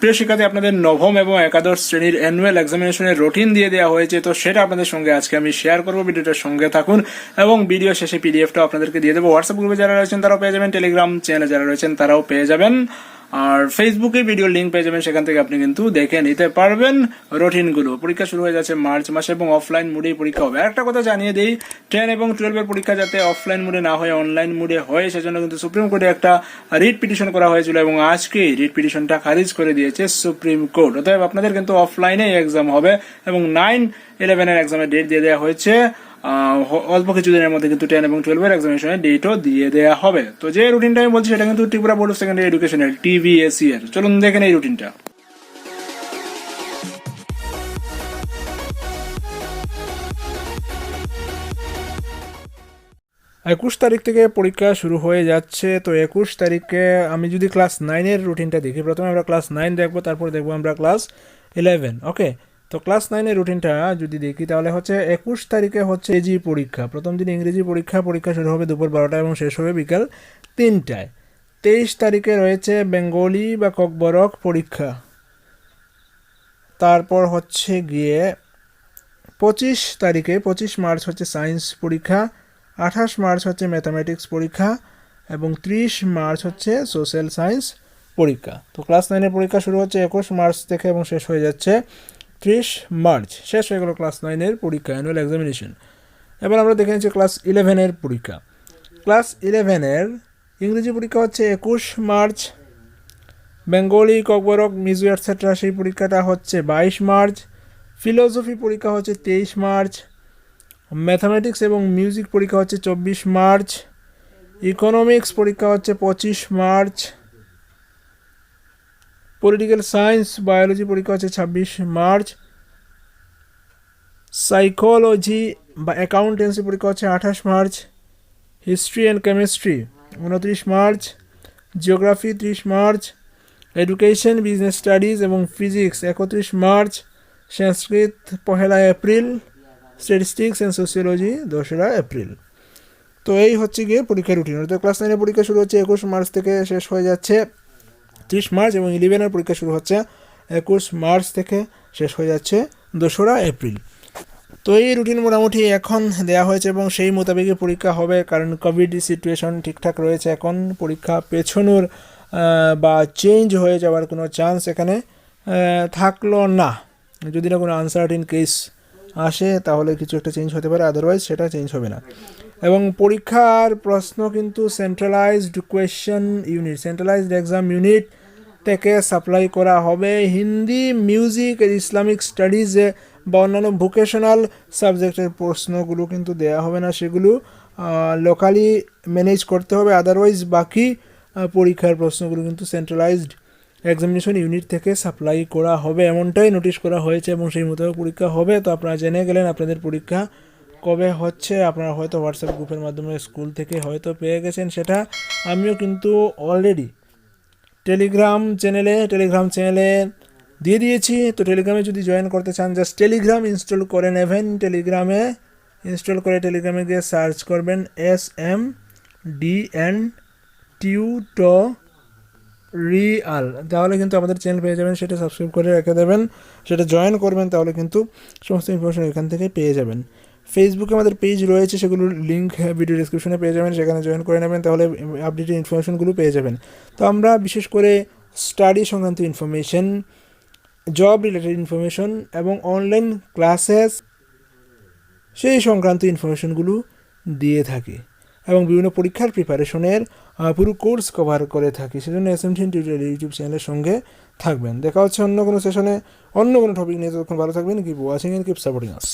প্রিয় শিক্ষার্থী, আপনাদের নবম এবং একাদশ শ্রেণীর অ্যানুয়াল এক্সামিনেশনের রুটিন দিয়ে দেওয়া হয়েছে, তো সেটা আপনাদের সঙ্গে আজকে আমি শেয়ার করবো। ভিডিওটার সঙ্গে থাকুন এবং ভিডিও শেষে পিডিএফটা আপনাদেরকে দিয়ে দেবো। হোয়াটসঅ্যাপ গ্রুপে যারা রয়েছেন তারাও পেয়ে যাবেন, টেলিগ্রাম চ্যানেলে যারা রয়েছেন তারাও পেয়ে যাবেন, আর ফেসবুকে ভিডিও লিঙ্ক পেয়ে যাবেন, সেখান থেকে আপনি কিন্তু দেখে নিতে পারবেন রুটিনগুলো। পরীক্ষা শুরু হয়ে যাচ্ছে মার্চ মাসে এবং অফলাইন মুডেই পরীক্ষা হবে। একটা কথা জানিয়ে দিই, 10 এবং 12 পরীক্ষা যাতে অফলাইন মুডে না হয় অনলাইন মুডে হয়, সেজন্য কিন্তু সুপ্রিম কোর্টে একটা রিট পিটিশন করা হয়েছিল এবং আজকে রিট পিটিশনটা খারিজ করে দিয়েছে সুপ্রিম কোর্ট। অতএব আপনাদের কিন্তু অফলাইনে এক্সাম হবে এবং 9-11 এর এক্সামের ডেট দিয়ে দেওয়া হয়েছে। অল্প কিছুদিনের মধ্যে কিন্তু 10 এবং 12 এক্সামিনেশনের ডেটও দিয়ে দেওয়া হবে। তো যে রুটিনটা আমি বলছি সেটা কিন্তু ত্রিপুরা বোর্ড অফ সেকেন্ডারি এডুকেশনের tbse এর। চলুন দেখেন এই রুটিনটা। 21 তারিখ থেকে পরীক্ষা শুরু হয়ে যাচ্ছে। তো 21 তারিখে আমি যদি ক্লাস 9-এর রুটিনটা দেখি, প্রথমে আমরা ক্লাস 9 দেখবো, তারপর দেখবো আমরা ক্লাস 11। ওকে, তো ক্লাস 9-এর রুটিনটা যদি দেখি তাহলে হচ্ছে 21 তারিখে হচ্ছে ইংরেজি পরীক্ষা। প্রথম দিন ইংরেজি পরীক্ষা শুরু হবে দুপুর 12টায় এবং শেষ হবে বিকাল 3টায়। 23 তারিখে রয়েছে বেঙ্গলি বা ককবরক পরীক্ষা। তারপর হচ্ছে গিয়ে 25 তারিখে 25 মার্চ হচ্ছে সায়েন্স পরীক্ষা, 28 মার্চ হচ্ছে ম্যাথামেটিক্স পরীক্ষা এবং 30 মার্চ হচ্ছে সোশ্যাল সায়েন্স পরীক্ষা। তো ক্লাস 9-এর পরীক্ষা শুরু হচ্ছে 21 মার্চ থেকে এবং শেষ হয়ে যাচ্ছে 30 মার্চ। শেষ হয়ে গেল ক্লাস 9-এর পরীক্ষা, অ্যানুয়াল এক্সামিনেশন। এবার আমরা দেখে নিচ্ছি ক্লাস 11-এর পরীক্ষা। ক্লাস 11-এর ইংরেজি পরীক্ষা হচ্ছে 21 March, Bengali Kokborok Miju etcetera সেই পরীক্ষাটা হচ্ছে 22 মার্চ, ফিলোসফি পরীক্ষা হচ্ছে 23 মার্চ, ম্যাথামেটিক্স এবং মিউজিক পরীক্ষা হচ্ছে 24 মার্চ, ইকোনমিক্স পরীক্ষা হচ্ছে 25 মার্চ, পলিটিক্যাল সায়েন্স বায়োলজি পরীক্ষা হচ্ছে 26 মার্চ, সাইকোলজি বা অ্যাকাউন্টেন্সি পরীক্ষা হচ্ছে 28 March, history and chemistry 29 March, geography 30 March, education business studies এবং physics 31 March, Sanskrit 1 April, statistics and sociology 2 April. তো এই হচ্ছে গিয়ে পরীক্ষার রুটিন। তো ক্লাস 9-এর পরীক্ষা শুরু হচ্ছে 21 মার্চ থেকে শেষ হয়ে যাচ্ছে 30 মার্চ এবং 11-এর পরীক্ষা শুরু হচ্ছে 21 মার্চ থেকে শেষ হয়ে যাচ্ছে 2 এপ্রিল। তো এই রুটিন মোটামুটি এখন দেওয়া হয়েছে এবং সেই মোতাবেকই পরীক্ষা হবে, কারণ কোভিড সিচুয়েশন ঠিকঠাক রয়েছে। এখন পরীক্ষা পেছনোর বা চেঞ্জ হয়ে যাওয়ার কোনো চান্স এখানে থাকলো না। যদি না কোনো আনসার্টিন কেস আসে তাহলে কিছু একটা চেঞ্জ হতে পারে, আদারওয়াইজ সেটা চেঞ্জ হবে না। এবং পরীক্ষার প্রশ্ন কিন্তু centralised question unit, centralised exam unit থেকে সাপ্লাই করা হবে। হিন্দি, মিউজিক, ইসলামিক স্টাডিজে বা অন্যান্য ভোকেশনাল সাবজেক্টের প্রশ্নগুলো কিন্তু দেওয়া হবে না, সেগুলো লোকালি ম্যানেজ করতে হবে। আদারওয়াইজ বাকি পরীক্ষার প্রশ্নগুলো কিন্তু সেন্ট্রালাইজড এক্সামিনেশন ইউনিট থেকে সাপ্লাই করা হবে, এমনটাই নোটিশ করা হয়েছে এবং সেই মোতাবেক পরীক্ষা হবে। তো আপনারা জেনে গেলেন আপনাদের পরীক্ষা কবে হচ্ছে। আপনারা হয়তো হোয়াটসঅ্যাপ গ্রুপের মাধ্যমে স্কুল থেকে হয়তো পেয়ে গেছেন সেটা। আমিও কিন্তু অলরেডি টেলিগ্রাম চ্যানেলে দিয়ে দিয়েছি। তো টেলিগ্রামে যদি জয়েন করতে চান জাস্ট টেলিগ্রাম ইনস্টল করে নেবেন। টেলিগ্রামে ইনস্টল করে টেলিগ্রামে গিয়ে সার্চ করবেন SMDN টিউটোরিয়াল, তাহলে কিন্তু আমাদের চ্যানেল পেয়ে যাবেন। সেটা সাবস্ক্রাইব করে রেখে দেবেন, সেটা জয়েন করবেন, তাহলে কিন্তু সমস্ত ইনফরমেশন এখান থেকে পেয়ে যাবেন। ফেসবুকে আমাদের পেজ রয়েছে, সেগুলোর লিঙ্ক ভিডিও ডিসক্রিপশনে পেয়ে যাবেন, সেখানে জয়েন করে নেবেন, তাহলে আপডেটেড ইনফরমেশনগুলো পেয়ে যাবেন। তো আমরা বিশেষ করে স্টাডি সংক্রান্ত ইনফরমেশন, জব রিলেটেড ইনফরমেশন এবং অনলাইন ক্লাসেস সেই সংক্রান্ত ইনফরমেশনগুলো দিয়ে থাকি এবং বিভিন্ন পরীক্ষার প্রিপারেশনের পুরো কোর্স কভার করে থাকি। সেজন্য SMDN টিউটোরিয়াল ইউটিউব চ্যানেলের সঙ্গে থাকবেন। দেখা হচ্ছে অন্য কোনো সেশনে অন্য কোনো টপিক নিয়ে। ততক্ষণ ভালো থাকবেন। Keep watching and keep supporting us.